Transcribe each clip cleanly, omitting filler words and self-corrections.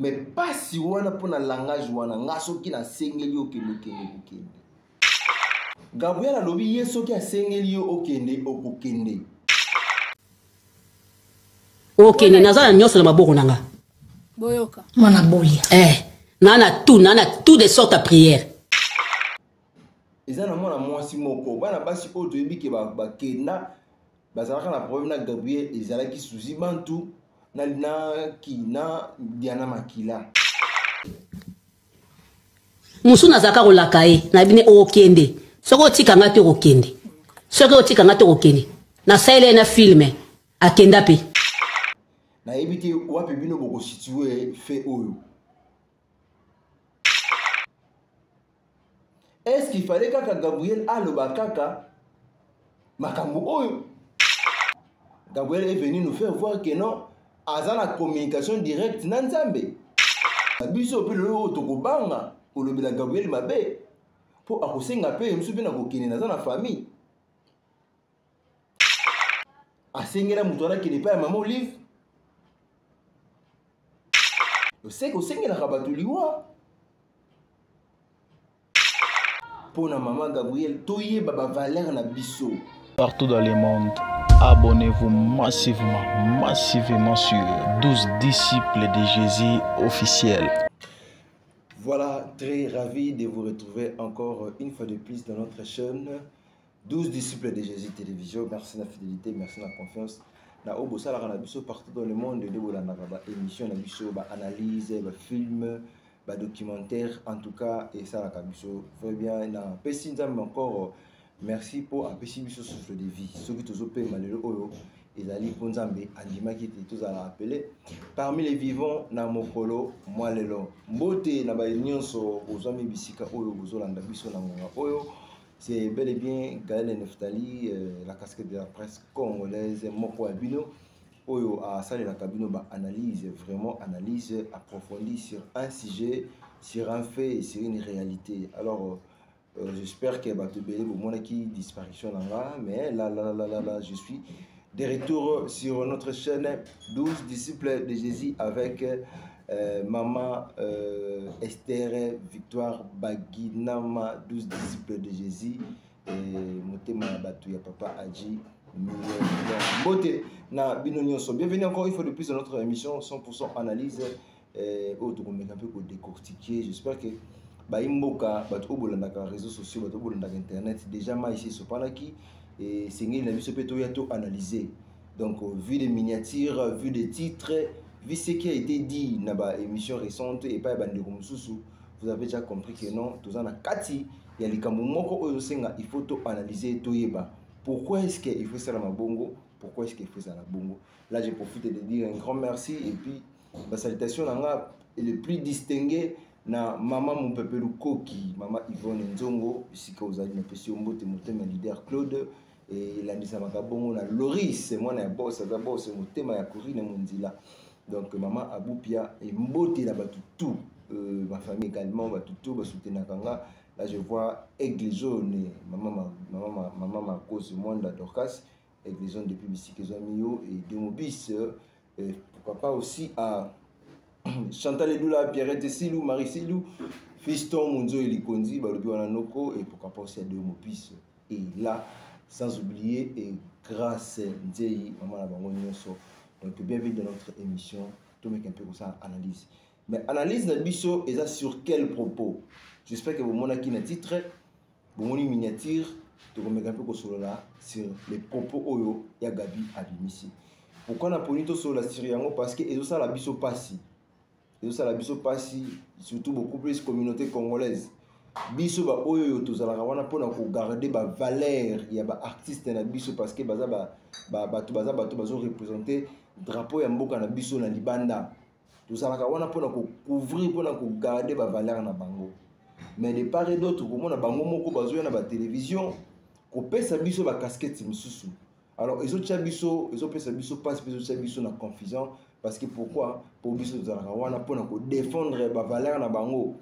mais pas si wana pour na langage wana ngaso ki na sengeli okende. Gabriel alobi yeso ki asengeli okende okokende. Okende nazana nyonso na maboko nanga. Boyoka. Mwana bolia. Nana tout de sorte à prière. Ezana mwana mwasi moko bana basi oyo toyebi ke bakenda bazalaka na problème na Gabriel ezalaki Suzy Bantu na Diana Makila. Musu nazaka kolaka ye na bine okende. Soko tika ngate okende. Soko tika ngate okende. Na saile na filme akenda pe. Na ebiti wapi bino boko situé fait oyo. Est-ce qu'il fallait que Gabriel aloba kaka makambo oyo? Gabriel est venu nous faire voir que non, aza la communication directe na Nzambe. Biso pe lo tokobanga olobela Gabriel mabe po akosenga pe msupe na kokene na za famille. Asengela mutu wana kene pa ya mama Olive. Yo seko sengela kabatuliwa. Pour la maman Gabriel, toye baba valeur na biso. Partout dans le monde, abonnez-vous massivement sur 12 disciples de Jésus officiels. Voilà, très ravi de vous retrouver encore une fois de plus dans notre chaîne 12 disciples de Jésus télévision. Merci de la fidélité, merci de la confiance. Na obo sala na biso partout dans le monde de bolanda ba émission na biso ba analyse, ba film, ba documentaire en tout cas et ça la kabiso très bien na pesi nzambe encore merci pour apesi biso souffle de vie ceux qui tozo pe malelo oyo ezali po nzambe andimaki te tozala appeler parmi les vivants na mokolo moi lelo mbote na ba nyonso ozami bisika oyo bozolanda biso na ngonga oyo c'est bel et bien Gaël Neftali la casquette de la presse congolaise moko abino Oyo a salé la cabine analyse, vraiment analyse approfondie sur un sujet, sur un fait et sur une réalité. Alors, j'espère que va te bénir au moins qui disparition là, mais là, je suis de retour sur notre chaîne 12 disciples de Jésus avec maman Esther Victoire Baginama, 12 disciples de Jésus et Motema Batouya Papa Adji. Bienvenue encore une fois de plus dans notre émission 100% analyse un peu décortiquer. J'espère que Baimboka, réseaux sociaux, internet, déjà ici Sopanaki et c'est une émission analysée. Donc vu les miniatures, vu les titres, vu ce qui a été dit dans l'émission récente et pas vous avez déjà compris que non, tout ça na kati, il y a les kamumoko il faut tout analyser tout yeba. Pourquoi est-ce qu'il faut ça dans ma bongo? Pourquoi est-ce qu'il faut ça dans la bongo? Là, je profite de dire un grand merci et puis ma salutation est le plus distingué na maman mon peuple Koki, maman Yvonne Nzongo, ici que vous avez une question mbote motema leader Claude et la mise à bongo na Loris, moi na boss motema ya Corinne Mondila. Donc maman Aboupia et mbote la tout ma famille également tout ba soutenir kanga. Là, je vois Aigle Jaune, maman ma cause monde Dorcas, Aigle Jaune depuis Bissy Kezamio et Demobis. Pourquoi pas aussi à Chantal Edoula, Pierrette Silou, Marie Silou, Fiston Munzo et Likondi, Balobi Wananoko, et pourquoi pas aussi à Demobis. Et là, sans oublier, et grâce à Nzei, maman la bango nyonso. Donc, bienvenue dans notre émission. Tout le monde un peu comme ça analyse. Mais analyse notre biso, et ça sur quel propos? J'espère que vous m'avez dit un titre, vous m'avez miniature, vous m'avez un peu sur les propos oyo ya Gabi Abimisi. Pourquoi on a pris tout sur la Syrie? Parce que ça la biso passi. Ça la biso passi, surtout beaucoup plus communauté congolaise. Biso ba oyo tozala wana pona ko garder ba valeur ya ba artiste na biso parce que baza bazo représenter drapeau ya mboka na biso na libanda. Tozala wana pona ko couvrir pona ko garder ba valeur na bango. Mais de part et d'autre, comme on a bango moko bazoya na ba télévision, ko pesa biso ba casquette misusu. Alors ils ont pesa biso passe biso na confusion parce que pourquoi pour biso zalaka wana pona ko défendre ba valeur na bango.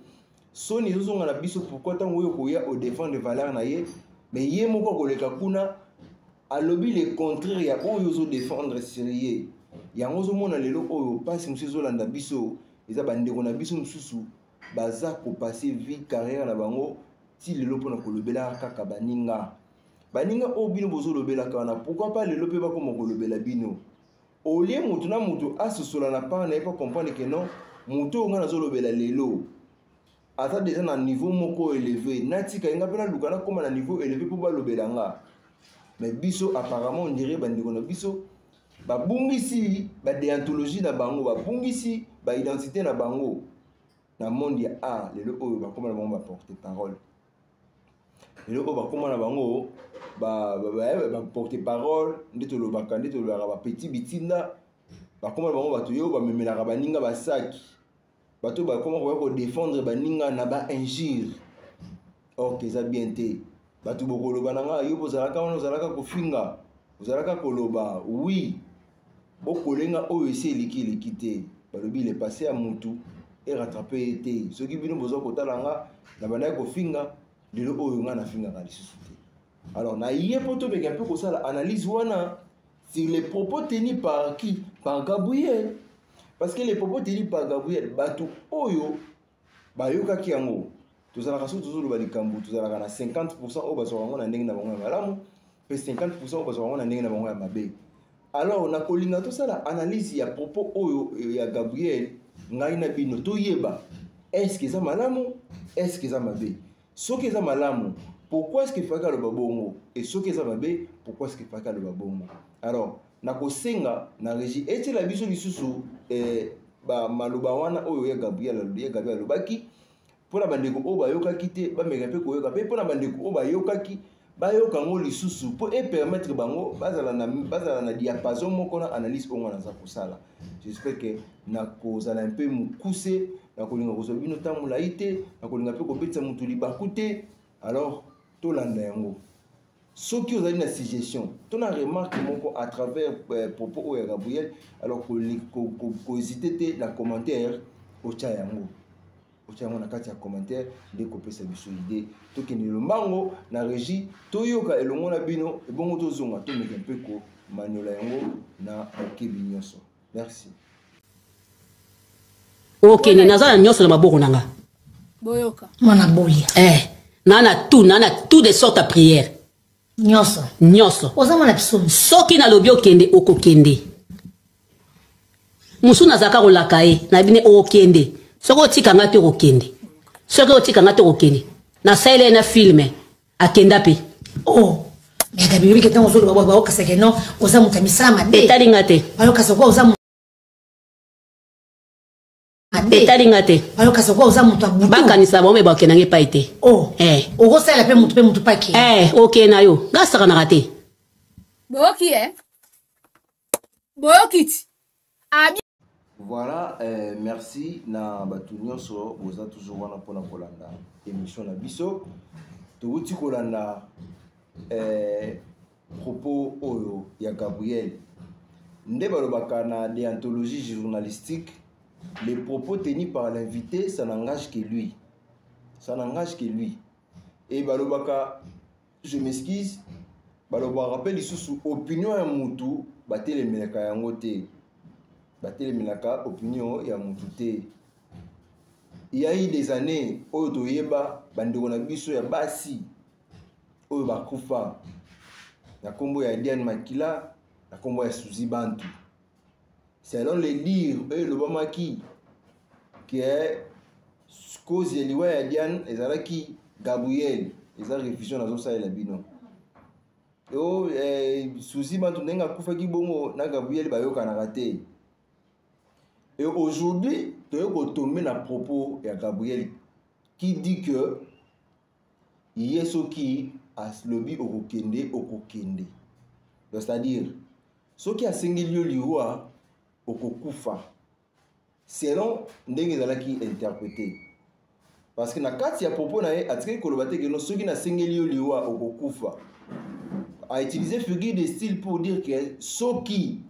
So ni zo na biso pourquoi tant oyo ko ya au défendre valeur na ye, mais ye moko ko leka kuna alobi le contraire ya oyo zo défendre sérieux. Yango zo mona lelo oyo passe musu zo landa biso eza bandeko na biso mosusu baza kopase vie carrière na bango ti lelo mpona kolobela kaka baninga oyo bino bozolobelaka wana pourquoi pas lelo mpe bakoma kolobela bino olie motu na motu asosola na part na ye pa comprendre ke non motu oyo nga nazolobela lelo aza déjà na niveau moko élevé natika ye nga mpe naluka nakóma na niveau élevé mpo balobela nga mais biso apparemment on dirait bandeko na biso babungisi badéontologie na bango babungisi baidentité na bango na monde ya art lelo oyo bakóma na bango baporte parole lelo oyo bakóma na bango baporte parole nde tolobaka bapetit bitinda bakóma na bango bato oyo bamemelaka baninga basaki bato bakóma koya kodéfendre baninga na bainjure ok eza bien te bato bokoloba na nga yo bozalaka wana ozalaka kofinga ozalaka koloba oui bokolenga oyo esi eleki te balobi le passé ya mutu erattrape ye te soki bino bozwa kotala nga na bandaki kofinga lelo oyo nga nafingaka lisusu te alors na ye mpo tobeka mpe kosala analyse wana sur les propos tenus par qui? Par Gabriel. Parce que les propos tenus par Gabriel bato oyo bayokaki yango tozalaka so tozoloba likambo tozalaka na 50% oyo bazwaka yango na ndenge na bango ya malamu mpe 50% oyo bazwaka yango na ndenge na bango ya mabe. Alors na kolinga tosala analyse ya propos oyo ya Gabriel ngai na bino toyeba est-ce que eza malamu est-ce que eza mabe. Soki eza malamu pourquoi est-ce que faka le babongo et soki eza mabe pourquoi est-ce que faka le babongo. Alors na kosenga na régie eti la biso lisusu ba maloba wana oyo ya Gabriel alobaki pona bandeko oyo bayokaki te bameka mpe koyoka mpe pona bandeko oyo bayokaki bayoka ngo lisusu po permettre bango bazala na diapason moko na analyse oyo nga naza kosala. J'espère que na kozala mpe mokuse na kolinga kozwa bino ntango molai te na kolinga mpe kobetisa motu libaku te. Alors tolanda yango soki ozali na suggestion tona remarque moko à travers propos oyo ya Gabriel alors kohésite te na commentaire otya yango na kati ya commentaire nde kopesa biso idée tokende lombango na régie toyoka elongo na bino ebongo tozonga tomeka mpe komaniola yango na okebi nyonso. Merci. okende naza na nyonso na maboko na nga boyoka mwana boya nana tout de sorte à prière nyonso oza mwana biso soki nalobi okende okokende musu nazalaka kolaka ye na bine okende soki otikanga te okokende soki otikanga te okokende nasalela ye na filme akenda mpe mais Gabriel ke ntango ozoloba bayokasaka no oza moto ya misala mabe etalinga te bayokasa kwa oza etalinga te bayokasa kwa oza moto ya butu bakanisa bango me baokendange epai te okosalela mpe motu pake okende na yo ngasakanaka te boyoki boyoki ti Voilà, merci na batu nyonso boza toujours wana pona kolanda émission na biso touti kolanda propos oyo ya Gabriel nde balobaka na déontologie journalistique. Les propos tenus par l'invité ça n'engage que lui, et balobaka je m'excuse balobaka rappel lisusu opinion ya mutu batelemelaka yango te batelemelaka opinion ya mutu te. Il y a eu des années oyo toyeba bandeko na biso ya basi oyo bakufa na kombo ya Diane Makila na kombo ya Suzy Bantu selon les dires et le bamaki qui est cause ya liwa ya Diane ezalaki Gabriel eza révision na zosa la bino yo Suzy Bantu ndenge akufaki bongo na Gabriel bayoka na raté. Et aujourd'hui, tu es tombé dans le propos de Gabriel qui dit que il y a ceux qui a lobby au kokende. C'est-à-dire, ceux qui a singilio liwa au kokufa. Selon ndenge qui interprété. Parce que na kati ya propos na ye atike kolobate que ceux qui na singilio liwa au kokufa a utilisé figure de style pour dire que ceux qui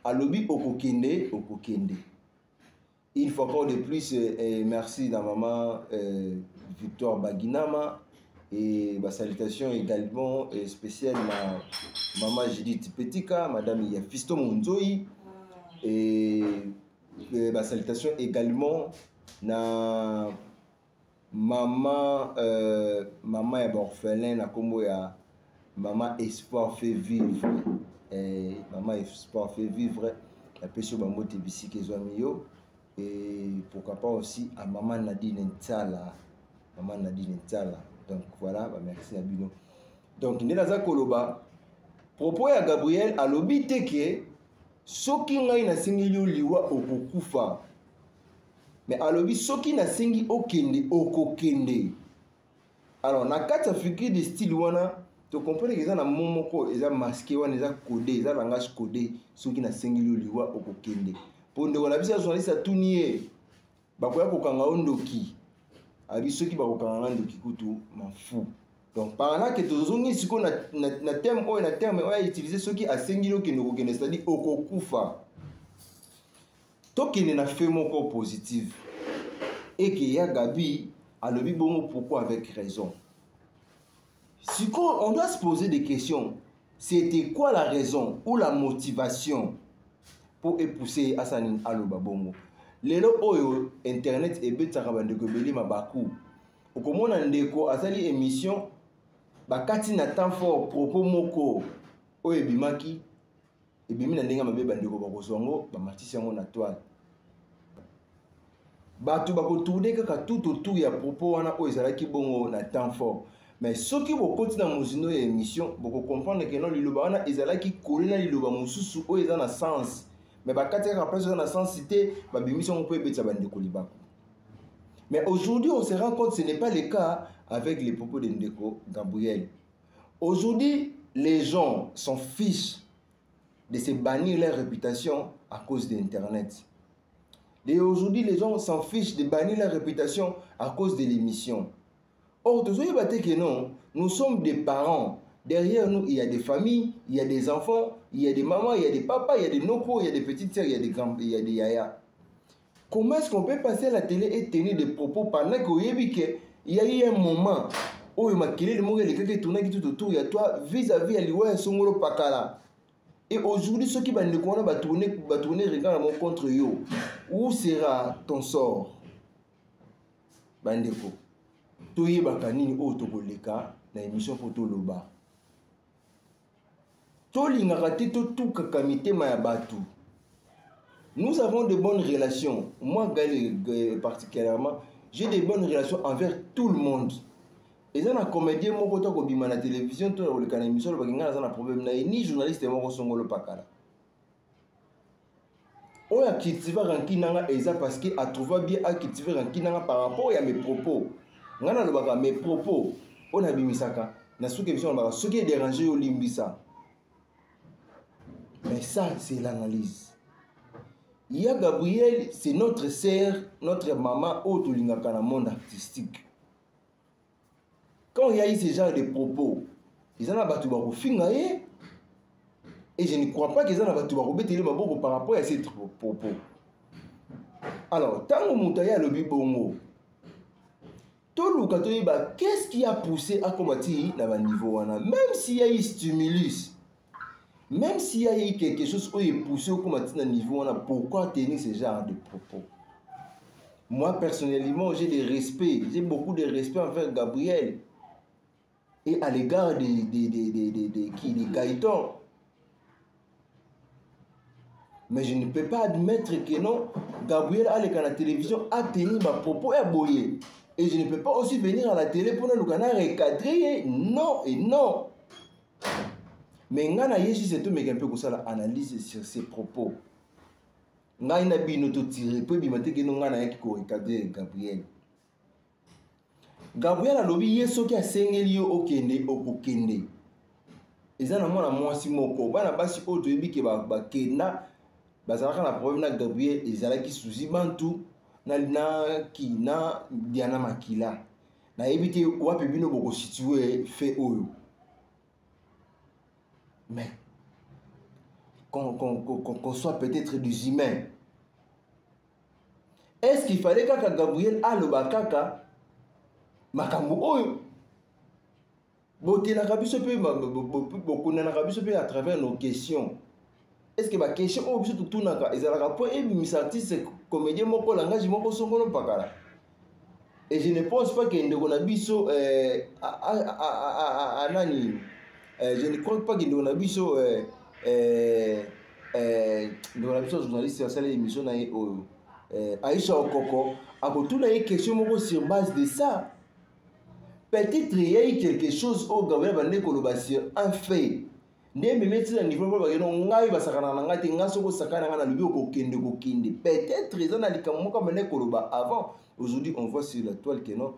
a lobby au kokende. Une fois encore de plus, merci à maman Victoire Baginama et ma salutation également spéciale à maman Judith Petika, madame Yafisto Monzoi et salutation également na maman maman ya orphelin na kombo ya maman Espoir fait vivre maman Espoir fait vivre la pesio bamote bisiki ezwami yo et pourquoi pas aussi à maman Nadine Ntsala donc voilà bah merci à bino donc ndenaza koloba propos ya Gabriel alobi teke soki ngai nasengi yo liwa okokufa mais alobi soki nasengi okende okokende. Alors na kati ya figure de style wana to comprendre que ça na momoko eza masqué wana eza codé eza langage codé soki nasengi yo liwa okokende po ndeko na biso journaliste atunie bakoya kokanga ondoki abi soki bakokanga ndoki kutu mafu. Donc par là que tozongi siko na terme oyo na terme oyo utiliser soki asengi yo kende okokende c'est-à-dire okokufa tokende na fait moko positif et que ya Gabi alobi bongo pourquoi avec raison. Si on doit se poser des questions, c'était quoi la raison ou la motivation pour épouser Hassan Aloba bongo. Lelo oyo internet ebetaka bandeko beli mabaku okomona ndeko azali émission bakati na temps fort propos moko oyo ebimaki ebimi na ndenge mabe bandeko bakozongo bamatisi yango na toile bato bakotourne kaka tout autour ya propos wana oyo ezalaki bongo na temps fort. Mais soki bokoti na mozino ya émission boko comprendre que non liloba wana ezalaki koli na liloba mosusu oyo eza na sens mais bakati kaka place eza na sens cité babimisi yango mpo ebetisa bandeko libako. Mais aujourd'hui on se rend compte que ce n'est pas le cas avec les propos de Ndeko Gabriel. Aujourd'hui les gens s'en fichent de se bannir leur réputation à cause d'internet. Et aujourd'hui les gens s'en fichent de bannir leur réputation à cause de l'émission. Or, que non, nous sommes des parents. Derrière nous, il y a des familles, il y a des enfants, il y a des mamans, il y a des papas, il y a des nopos, il y a des petites sœurs, il y a des grands, il y a des yaya. Comment est-ce qu'on peut passer à la télé et tenir des propos pendant qu'il y a eu un moment où il m'a quitté le monde, il y tourné tout autour de toi vis-à-vis à l'Iwa et Songolo Pakala. Et aujourd'hui, ceux qui vont tourner regarder contre eux. Où sera ton sort? Bandeko. Toyebaka nini oyo tokoleka na émission po toloba tolingaka te totukaka mitema ya bato. Nous avons de bonnes relations. Moi particulièrement j'ai de bonnes relations envers tout le monde. Et ça na comédien moko to kobima na télévision to koleka na émission bakinga na problème na ni journaliste moko Songolo Pakala oyo akitiver rankinanga eza parce que a trouvé bien akitiver rankinanga par rapport à mes propos. Ngana lobaka mes propos on a bimisaka na suki émission lobaka ce qui est dérangé au limbisa. Mais ça c'est l'analyse. Il y a Gabriel, c'est notre sœur, notre maman au tolingaka na monde artistique. Quand il y a eu ce genre de propos, ils en ont battu bako fingaye et je ne crois pas qu'ils en ont battu bako beteli maboko par rapport à ces propos. Alors, tant que Moutaya le bibongo qu'est-ce qui a poussé à combattre à niveau même s'il y a eu stimulus, même s'il y a eu quelque chose qui est poussé à combattre à niveau pourquoi tenir ce genre de propos? Moi personnellement j'ai beaucoup de respect envers Gabriel et à l'égard de Gaëtan, mais je ne peux pas admettre que non Gabriel à la télévision a tenu ma propos à boyer. Et je ne peux pas aussi venir à la télé pour nous recadrer. Non et non. Mais ngana yeji c'est tout mais un peu comme ça l'analyse sur ses propos. Ngana bino to tirer peu bimate que ngana yaki ko recadrer Gabriel. Gabriel a lobi yeso ki asengeli yo okende okokende. Eza na mwana mwasi moko bana basi oto yebi ke ba kenda bazalaka na problème na Gabriel ezalaki suzi bantu na Diana Makila na ebité wapi bino boko situé fait oyo. Mais qu'on soit peut-être des humains, est-ce qu'il fallait que Gabriel aloba kaka makambo oyo bote na kabiso pe bokuna na kabiso pe à travers nos questions est-ce que ma question au biso tout naka ezalaka po et mis artiste comédien moko langage moko songolo pakala. Et je ne pense pas que ndeko na biso nani je ne crois pas que ndeko na biso ndeko na biso journaliste asala émission na ye oyo Aïcha Okoko akotuna ye question moko sur base de ça. Peut-être il y a eu quelque chose au Gabriel Bande koloba sur un fait. Ne me mettre à niveau ba no ngai ba sakana na ngati ngaso ko sakana na lubi ko kende. Peut-être ils ont ali kamo comme ne koloba avant. Aujourd'hui on voit sur la toile que non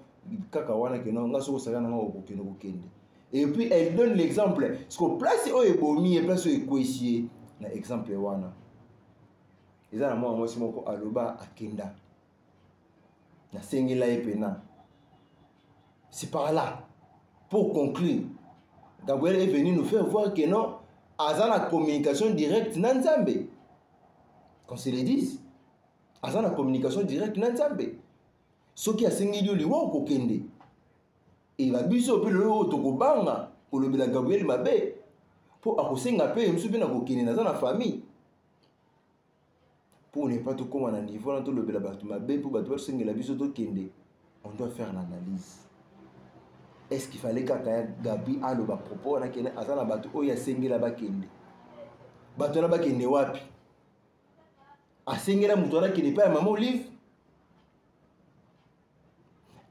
kaka wana que non ngaso ko sakana na ko kende. Et puis elle donne l'exemple parce que place o ebomi et place o ekwesier na exemple wana. Ils ont moi simoko aloba akenda. Na sengela epena. C'est par là. Pour conclure, Gabriel est venu nous faire voir que non, à la communication directe Nanzambe. Qu'on se le dise. À la communication directe Nanzambe. Ce qui a signé du liwa au Kende. Et la biso pe le otokobanga pour le bila Gabriel Mabe. Pour akosenga pe msubi na kokende na la famille. Pour ne pas tout comme on a niveau dans tout le bila batu Mabe pour batu senga la biso to Kende. On doit faire l'analyse. Est-ce qu'il fallait que Gabi a le propos na kene azana batu oya sengela bakende batu na bakende wapi asengela mutu na kene pa maman Olive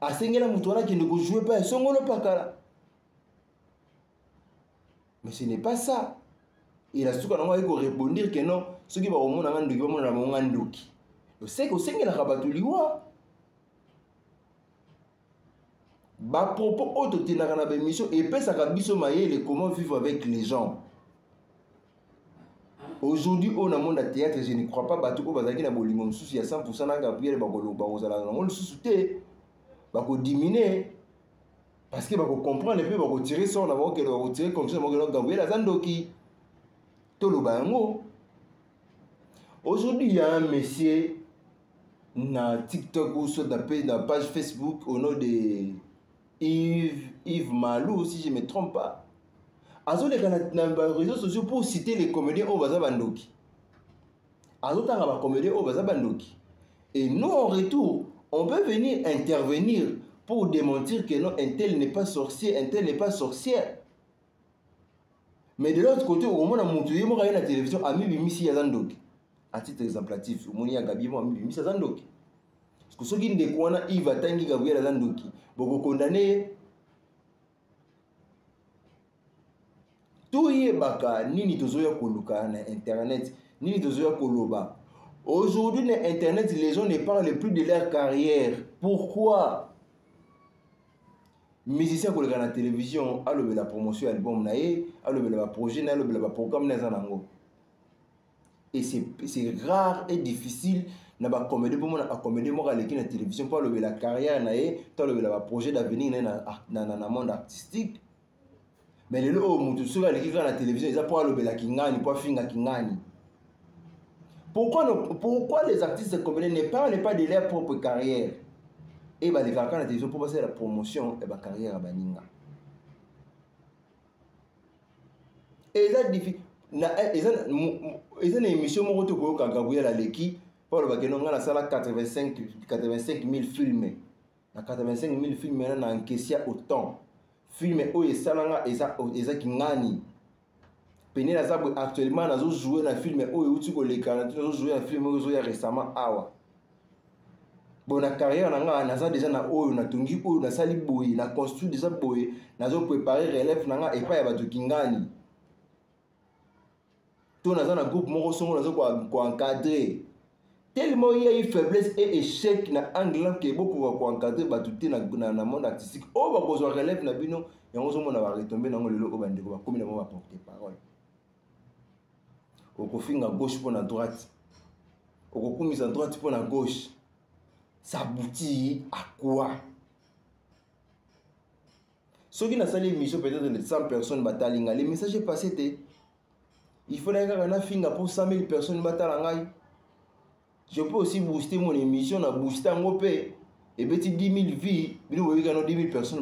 asengela mutu na kene ko jouer pa songolo pakala mais ce n'est pas ça. Il a suka na moi ko répondre que non ce qui va au monde na ndoki ba mona na ndoki le c'est que sengela ka batu liwa. Ba propos autoténaka na bémission et puis ça biso mayele comment vivre avec les gens. Aujourd'hui on a monde à théâtre, je ne crois pas batu ko bazaki na bolingo mususu ya 100% na Gabriel bakolo bazala na ngolo susu te bako diminuer parce que bako comprendre pe bako tirer ça na bako bako tirer comme ça bako Gabriel azandoki to lo bango. Aujourd'hui il y a un monsieur na TikTok ou sur la page Facebook au nom de Yves Malou, si je ne me trompe pas. Azo les réseaux sociaux pour citer les comédiens au Bazabandoki. Azo tanga comédiens au Bazabandoki. Et nous en retour, on peut venir intervenir pour démentir que non, un tel n'est pas sorcier, un tel n'est pas sorcière. Mais de l'autre côté, au moment où on a la télévision, Ami Bimisi Yazandoki. À titre exemplatif, au moment où Gabi Ami Bimisi Yazandoki. Parce que ceux qui ne découvrent Yves Atangi Gabriel Azandoki, beaucoup condamnés. Tout y est baka, nini tozoya koluka na internet, nini tozoya koloba. Aujourd'hui, na internet, les gens ne parlent plus de leur carrière. Pourquoi? Musicien koluka na télévision, a levé la promotion album nae, a levé la projet na, a levé la programme na zanango. Et c'est rare et difficile na ba comédie pour moi na comédie moi qui na télévision pour lever la carrière nae, pour lever la projet d'avenir na monde artistique. Mais le lo mutu sur la qui na télévision ils a pour lever la kingani pour finga kingani. Pourquoi les artistes comédiens ne parlent pas de leur propre carrière? Et bah les gars na télévision pour passer la promotion et ba carrière baninga. Et ça difficile. Ils ont une émission qui est Gabriel Aleki pour le bac on a la salle 85 000 films. Na 85 000 films on a encaissé autant. Films où et salanga et kingani. Peni la salle actuellement na zo jouer na film où tu ko les quarantaine zo jouer un film où zo récemment awa. Bon na carrière na za déjà na oyo na tungi oyo na sali boy na construit déjà boy na zo préparer relève na et pas ya batu kingani. Tout dans un groupe moko songo nazo ko encadrer tellement il y a une faiblesse et échec na angle que beaucoup ko encadrer batuté na monde artistique o ba ko zo relève na bino yango zo mona ba retomber na ngolo o bande ko ba komi na mo ba porter parole o ko finga gauche pour na droite o ko kumisa droite pour na gauche ça aboutit à quoi? Ceux qui n'a sali émission peut-être de 100 personnes batalinga les messages passés. Il faudrait que je finisse pour 100 000 personnes. Je peux aussi booster mon émission, booster mon paix. Et bien 10 000 vies, 10 000 personnes.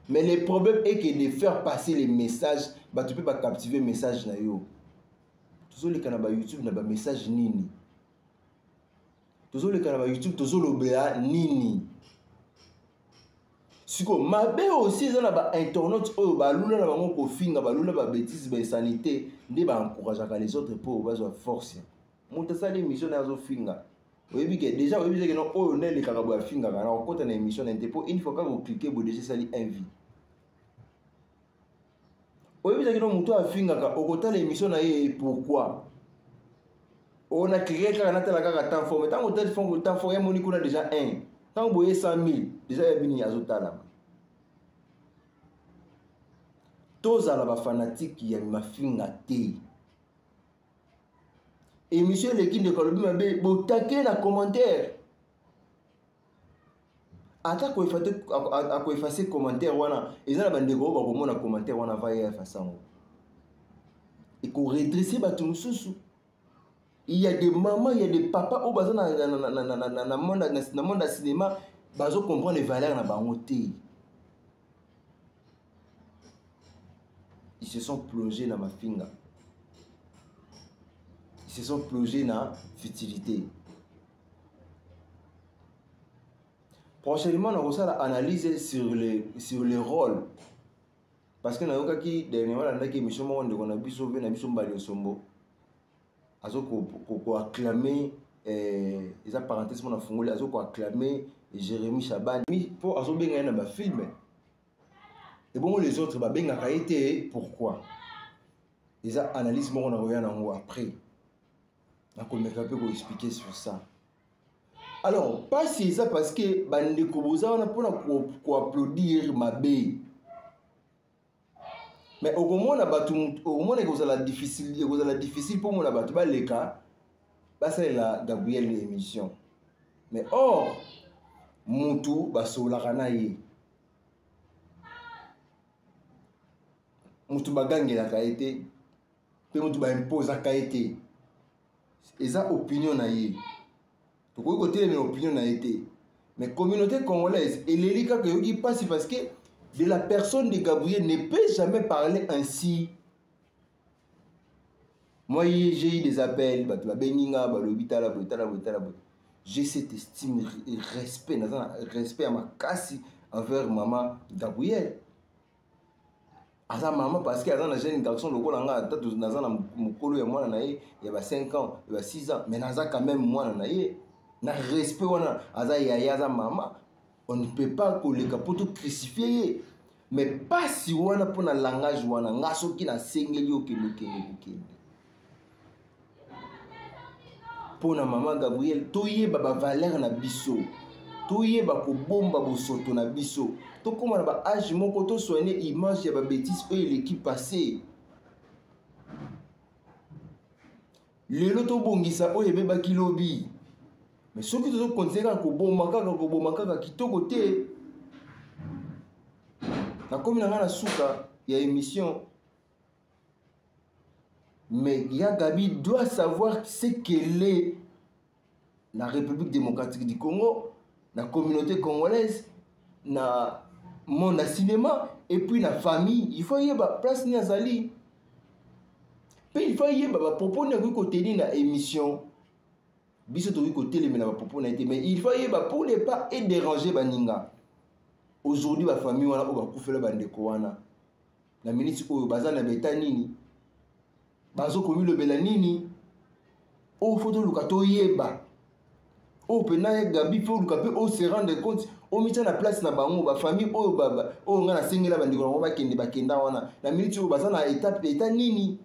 Mais le problème est que de faire passer les messages, tu ne peux pas captiver les messages. tozoleka na ba YouTube na ba message nini, tozoleka na ba YouTube tozolobela nini. Siko mabe aussi za na ba internautes oyo balula na bango ko finga balula ba bêtises ba sanité nde ba encourager les autres pour bazwa force. Monte ça l'émission na zo finga. Oyebi que déjà oyebi que non oyo ne le karabu finga na okota na émission na pour une fois que vous cliquez vous déjà sali envie. Oyebi que non muto afinga ka okota na émission na ye pourquoi? On a cliqué quand on a tela ka temps fort mais tant que temps fort ya moni kuna déjà 1. Tant que vous avez 100 000, déjà il y a bini azotala. Tous à la fanatique qui a ma finga té. Et monsieur le king de Colombie m'a dit, vous taquez dans commentaire. Attends qu'on efface commentaire wana, et ça la bande de gros ba comment na commentaire wana va y effacer. Et qu'on redresser ba tout sous. Il y a des mamans, il y a des papas au bazar na monde cinéma, bazo comprendre les valeurs na bango té. Ils se sont plongés dans ma finga. Ils se sont plongés dans la futilité. Prochainement, on va analyser sur les rôles. Parce que nous avons dit dernièrement, on a dit que on a sauvé na biso mbali sombo. Azo ko acclamer les parenthèses mon afungoli azo ko acclamer Jérémy Chaban pour azo benga na ba film. Et bon les autres ba benga ka été pourquoi? Les analyses mon on revient en haut après. Donc on peut expliquer sur ça. Alors, pas si ça parce que bande koboza on a pour applaudir ma bé. Mais au moment na batu au moment que la difficile pour moi na batu ba les cas ba c'est la Gabriel l'émission. Mais or mutu ba sola kana ye. Mutu ba gangela ka été. Pe mutu ba impose ka été. Et ça opinion na ye. Tout côté mais opinion na été. Mais communauté congolaise et l'élika que yogi passe parce que de la personne de Gabriel ne peut jamais parler ainsi. Moi j'ai eu des appels, j'ai cette estime et respect à ma casse envers maman Gabriel. À sa maman parce qu'elle a un jeune garçon le rôle en tête dans un mukolo et moi il y a 5 ans, il y a 6 ans, mais naza quand même moi na respect wana aza yaya za maman. On ne peut pas coller capoto crucifier. Mais pas si on a pour un langage ou un ngaso qui n'a sengeli au Québec. Pour na maman Gabriel, toye baba valeur na biso. Toye ba ko bomba bo soto na biso. To comme na ba âge mon koto soigner image ya ba bêtise et l'équipe passée. Lelo to bongisa o yebe ba kilobi. Mais ceux qui te considèrent que bon makaka kitoko te na comme na souka il y a émission mais Gabi doit savoir ce qu'elle est la République démocratique du Congo, la communauté congolaise, na monde à cinéma et puis la famille. Il faut y avoir place ni azali. Puis il faut y avoir propos na côté ni na émission. Biso to côté les na propos na été mais il faut y avoir pour ne pas déranger baninga. Aujourd'hui la famille wana o ba kufela bandeko wana. Na minute oyo bazana beta nini? Bazo komi le bela nini? O photo lukato yeba. O pena Gabi fo lukape o se rendre compte o mitya na place na bango ba famille oyo baba o nga na sengela bandeko ngo bakenda wana. Na minute oyo bazana étape eta nini?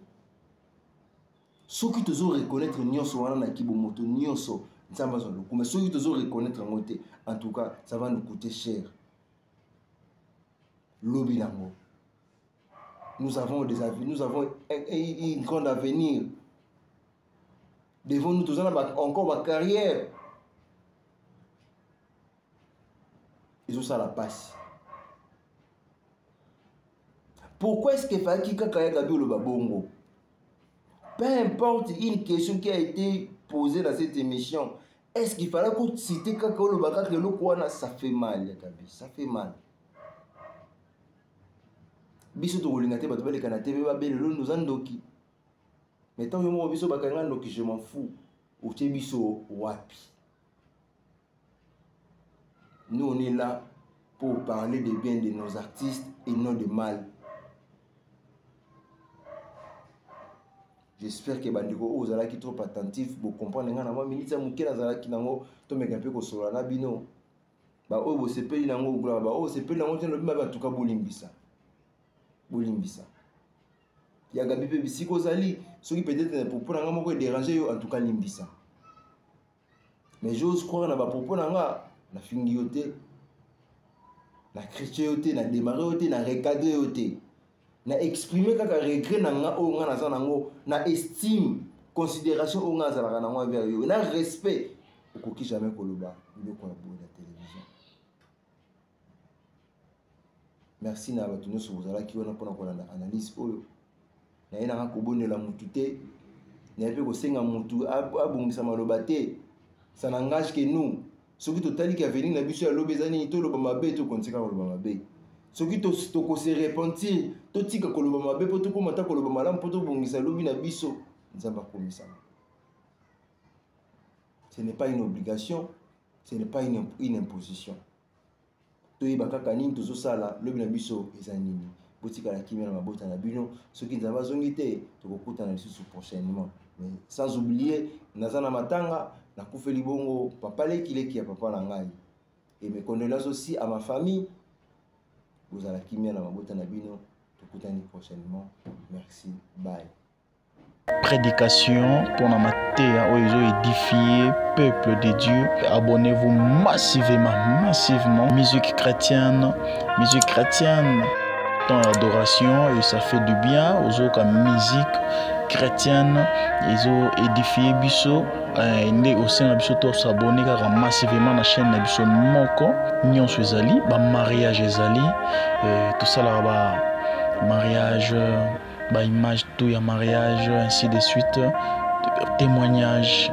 Ceux qui te ont reconnaître nyonso wana na kibomoto nyonso nzamba zo mais ceux qui te ont reconnaître ngote en tout cas ça va nous coûter cher. Lobby nango. Nous avons des avis, nous avons un grand avenir. Devant nous tous encore ma carrière. Ils ont ça la passe. Pourquoi est-ce qu'il fallait qu'il y ait Gabi le babongo? Peu importe une question qui a été posée dans cette émission. Est-ce qu'il fallait qu'on cite Kakao le Baka le Kouana? Ça fait mal, Gabi, ça fait mal. Biso to rolingate bato bale kana TV babele lo nous andoki. Mais tant que moi, je m'en fous. Ou biso wapi. Nous, on est là pour parler des biens de nos artistes et non de mal. J'espère que bandiko ozala ki trop attentif pour comprendre nga na moi minute ya muke nazala ki nango to meka mpe ko sola na bino. Ba o bo sepeli nango gula ba o sepeli nango teno bimba ba tuka bolimbisa. Bolimbisa. Ya gabi pe bisiko zali, soki peut-être pour nga moko déranger yo en tout cas limbisa. Mais j'ose croire na ba propos nga na fingi yote. Na chrétien yote, na démarrer yote, na recadrer yote. Na exprimer kaka regret na nga o nga naza nango, na estime, considération o nga zalaka nango envers yo, na respect. Okoki jamais koloba, biloko ya boye na télévision. Merci na bato nyonso bozalaki wana mpona kolanda analyse oyo. Na ye nanga kobondela mutu te, na ye mpe kosenga mutu abongisa maloba te. Ça n'engage que nous. Ce qui totali qui a venu na biso ya lobe ezani to loba mabe to kontika koloba mabe. Ce qui to ko se repentir, to tika koloba mabe po to komata koloba malamu po to bongisa lobi na biso. Nzamba komisa. Ce n'est pas une obligation, ce n'est pas une imposition. To yeba kaka nini tozo sala lobi na biso ezanini. Botika la kimia na mabota na bino, ce qui nzamba zongi te to kokuta na biso prochainement. Mais sans oublier nazana matanga na kufeli bongo papa leki ya papa na ngai. Et mes condoléances aussi à ma famille. Vous allez kimia na mabota na bino, tokutani prochainement. Merci. Bye. Prédication pour la matéa où ils ont édifié peuple de Dieu. Abonnez-vous massivement. Musique chrétienne, dans l'adoration et ça fait du bien aux autres musique chrétienne. Ils ont édifié biso et au sein de biso to s'abonner car massivement la chaîne na biso moko nyonso ezali ba mariage ezali tout ça là ba mariage ba image tout ya mariage ainsi de suite témoignage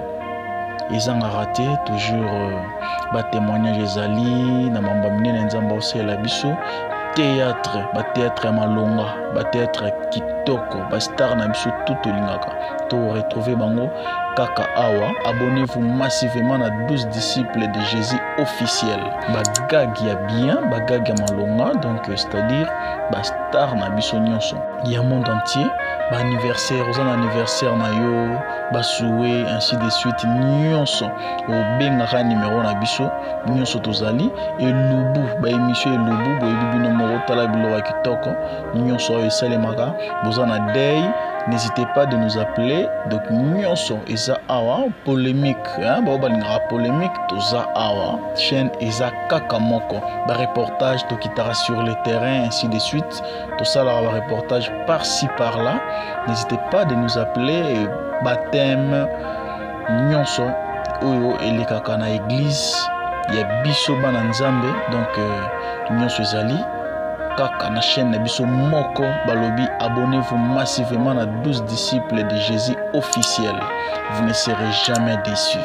ils ont raté toujours ba témoignage ezali na mamba minene nzamba osela biso théâtre ya malonga théâtre kitoko star na biso tout olingaka to retrouver bango kaka awa. Abonnez-vous massivement à 12 disciples de Jésus officiel. Bagag ya bien, bagag ya malonga, donc c'est-à-dire star na biso nyonso ya monde entier. Anniversaire, aux anniversaire na yo, souhait ainsi de suite nyonso o bengaka numéro na biso nyonso tozali et lubu émission et lubu boyebi bino moko tala biloko kitoko nyonso esalemaka bozana day. N'hésitez pas de nous appeler. Donc nyonso eza awa polémique balinga polémique toza awa chaîne eza kaka moko reportage to kitara sur le terrain ainsi de suite tout ça là reportage par-ci par-là. N'hésitez pas de nous appeler. Baptême nyonso oyo elekaka na église ya biso bana nzambe donc nyonso ezali kaka na chaîne na biso moko balobi. Abonnez-vous massivement à 12 disciples de Jésus officiel. Vous ne serez jamais déçus.